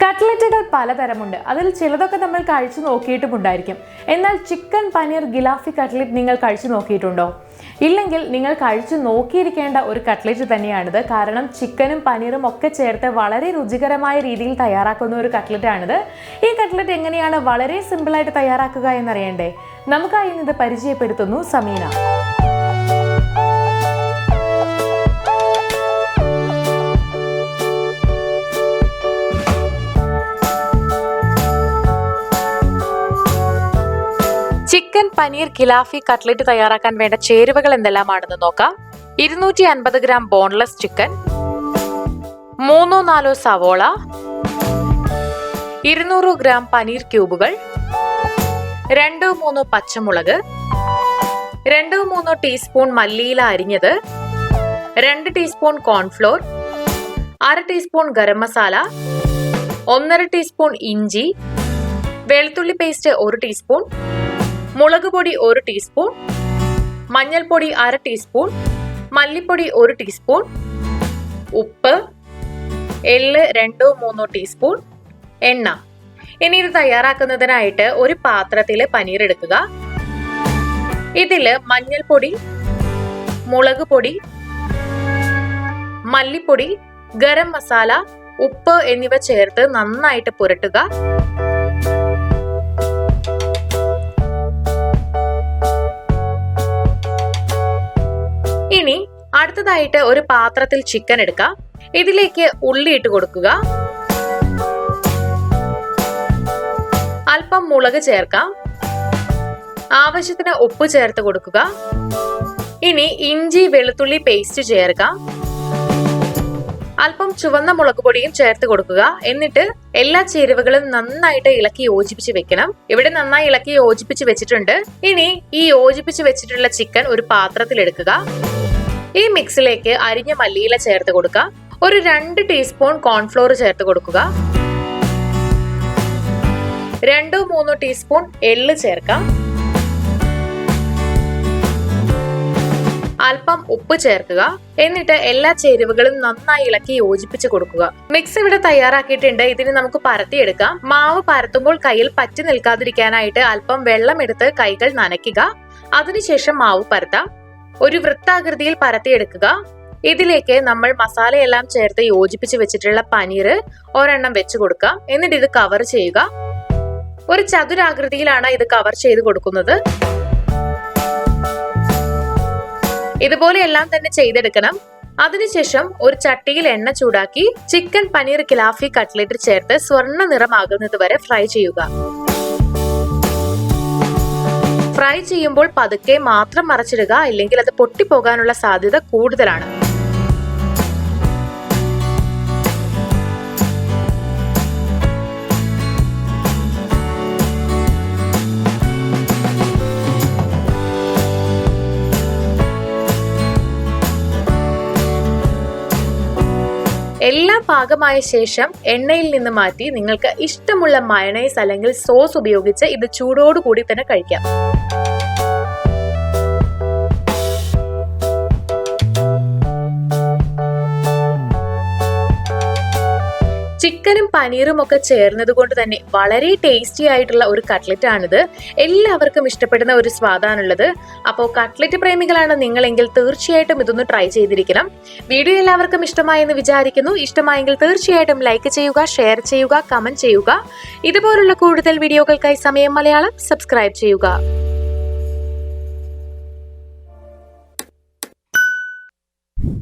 കട്ട്ലറ്റുകൾ പലതരമുണ്ട്. അതിൽ ചിലതൊക്കെ നമ്മൾ കഴിച്ചു നോക്കിയിട്ടുമുണ്ടായിരിക്കും. എന്നാൽ ചിക്കൻ പനീർ ഗിലാഫി കട്ട്ലറ്റ് നിങ്ങൾ കഴിച്ചു നോക്കിയിട്ടുണ്ടോ? ഇല്ലെങ്കിൽ നിങ്ങൾ കഴിച്ചു നോക്കിയിരിക്കേണ്ട ഒരു കട്ട്ലറ്റ് തന്നെയാണിത്. കാരണം ചിക്കനും പനീറും ഒക്കെ ചേർത്ത് വളരെ രുചികരമായ രീതിയിൽ തയ്യാറാക്കുന്ന ഒരു കട്ട്ലറ്റാണിത്. ഈ കട്ട്ലറ്റ് എങ്ങനെയാണ് വളരെ സിമ്പിളായിട്ട് തയ്യാറാക്കുക എന്നറിയണ്ടേ? നമുക്കായി ഇത് പരിചയപ്പെടുത്തുന്നു സമീന. ചിക്കൻ പനീർ ഗിലാഫി കട്ട്ലറ്റ് തയ്യാറാക്കാൻ വേണ്ട ചേരുവകൾ എന്തെല്ലാമാണെന്ന് നോക്കാം. 250 ഗ്രാം ബോൺലെസ് ചിക്കൻ, 3-4 സവോള, 200 ഗ്രാം പനീർ ക്യൂബുകൾ, 2-3 പച്ചമുളക്, 2-3 ടീസ്പൂൺ മല്ലിയില അരിഞ്ഞത്, 2 teaspoon cornflour, 1/2 teaspoon garam masala, 1/2 teaspoon ഇഞ്ചി, വെളുത്തുള്ളി പേസ്റ്റ് 1 ടീസ്പൂൺ, മുളക് പൊടി 1 ടീസ്പൂൺ, മഞ്ഞൾപ്പൊടി 1/2 ടീസ്പൂൺ, മല്ലിപ്പൊടി 1 ടീസ്പൂൺ, ഉപ്പ്, എള്ള് 2-3 ടീസ്പൂൺ, എണ്ണ. ഇനി ഇത് തയ്യാറാക്കുന്നതിനായിട്ട് ഒരു പാത്രത്തിൽ പനീർ എടുക്കുക. ഇതില് മഞ്ഞൾപ്പൊടി, മുളക് പൊടി, മല്ലിപ്പൊടി, ഗരം മസാല, ഉപ്പ് എന്നിവ ചേർത്ത് നന്നായിട്ട് പുരട്ടുക. ഇനി അടുത്തതായിട്ട് ഒരു പാത്രത്തിൽ ചിക്കൻ എടുക്കാം. ഇതിലേക്ക് ഉള്ളി ഇട്ട് കൊടുക്കുക. അല്പം മുളക് ചേർക്കാം. ആവശ്യത്തിന് ഉപ്പ് ചേർത്ത് കൊടുക്കുക. ഇനി ഇഞ്ചി വെളുത്തുള്ളി പേസ്റ്റ് ചേർക്കാം. അല്പം ചുവന്ന മുളക് പൊടിയും ചേർത്ത് കൊടുക്കുക. എന്നിട്ട് എല്ലാ ചേരുവകളും നന്നായിട്ട് ഇളക്കി യോജിപ്പിച്ച് വെക്കണം. ഇവിടെ നന്നായി ഇളക്കി യോജിപ്പിച്ച് വെച്ചിട്ടുണ്ട്. ഇനി ഈ യോജിപ്പിച്ച് വെച്ചിട്ടുള്ള ചിക്കൻ ഒരു പാത്രത്തിൽ എടുക്കുക. ഈ മിക്സിലേക്ക് അരിഞ്ഞ മല്ലിയില ചേർത്ത് കൊടുക്കുക. ഒരു 2 ടീസ്പൂൺ കോൺഫ്ലോർ ചേർത്ത് കൊടുക്കുക. 2-3 ടീസ്പൂൺ എള്ള് ചേർക്കാം. അല്പം ഉപ്പ് ചേർക്കുക. എന്നിട്ട് എല്ലാ ചേരുവകളും നന്നായി ഇളക്കി യോജിപ്പിച്ച് കൊടുക്കുക. മിക്സ് ഇവിടെ തയ്യാറാക്കിയിട്ടുണ്ട്. ഇതിന് നമുക്ക് പരത്തിയെടുക്കാം. മാവ് പരത്തുമ്പോൾ കയ്യിൽ പറ്റി നിൽക്കാതിരിക്കാനായിട്ട് അല്പം വെള്ളം എടുത്ത് കൈകൾ നനയ്ക്കുക. അതിനുശേഷം മാവ് പരത്താം. ഒരു വൃത്താകൃതിയിൽ പരത്തിയെടുക്കുക. ഇതിലേക്ക് നമ്മൾ മസാലയെല്ലാം ചേർത്ത് യോജിപ്പിച്ച് വെച്ചിട്ടുള്ള പനീർ ഒരെണ്ണം വെച്ച് കൊടുക്കാം. എന്നിട്ട് ഇത് കവർ ചെയ്യുക. ഒരു ചതുരാകൃതിയിലാണ് ഇത് കവർ ചെയ്ത് കൊടുക്കുന്നത്. ഇതുപോലെ എല്ലാം തന്നെ ചെയ്തെടുക്കണം. അതിനുശേഷം ഒരു ചട്ടിയിൽ എണ്ണ ചൂടാക്കി ചിക്കൻ പനീർ ഗിലാഫി കട്ട്ലറ്റ് ചേർത്ത് സ്വർണ്ണ നിറമാകുന്നത് വരെ ഫ്രൈ ചെയ്യുക. ഫ്രൈ ചെയ്യുമ്പോൾ പതുക്കെ മാത്രം മറച്ചിടുക, ഇല്ലെങ്കിൽ അത് പൊട്ടിപ്പോകാനുള്ള സാധ്യത കൂടുതലാണ്. എല്ലാം പാകമായ ശേഷം എണ്ണയിൽ നിന്ന് മാറ്റി നിങ്ങൾക്ക് ഇഷ്ടമുള്ള മയണൈസ് അല്ലെങ്കിൽ സോസ് ഉപയോഗിച്ച് ഇത് ചൂടോടുകൂടി തന്നെ കഴിക്കാം. ചിക്കനും പനീറും ഒക്കെ ചേർന്നത് കൊണ്ട് തന്നെ വളരെ ടേസ്റ്റി ആയിട്ടുള്ള ഒരു കട്ട്ലറ്റ് ആണിത്. എല്ലാവർക്കും ഇഷ്ടപ്പെടുന്ന ഒരു സ്വാദാണുള്ളത്. അപ്പോൾ കട്ട്ലറ്റ് പ്രേമികളാണ് നിങ്ങളെങ്കിൽ തീർച്ചയായിട്ടും ഇതൊന്ന് ട്രൈ ചെയ്തിരിക്കണം. വീഡിയോ എല്ലാവർക്കും ഇഷ്ടമായെന്ന് വിചാരിക്കുന്നു. ഇഷ്ടമായെങ്കിൽ തീർച്ചയായിട്ടും ലൈക്ക് ചെയ്യുക, ഷെയർ ചെയ്യുക, കമന്റ് ചെയ്യുക. ഇതുപോലുള്ള കൂടുതൽ വീഡിയോകൾക്കായി സമയം മലയാളം സബ്സ്ക്രൈബ് ചെയ്യുക.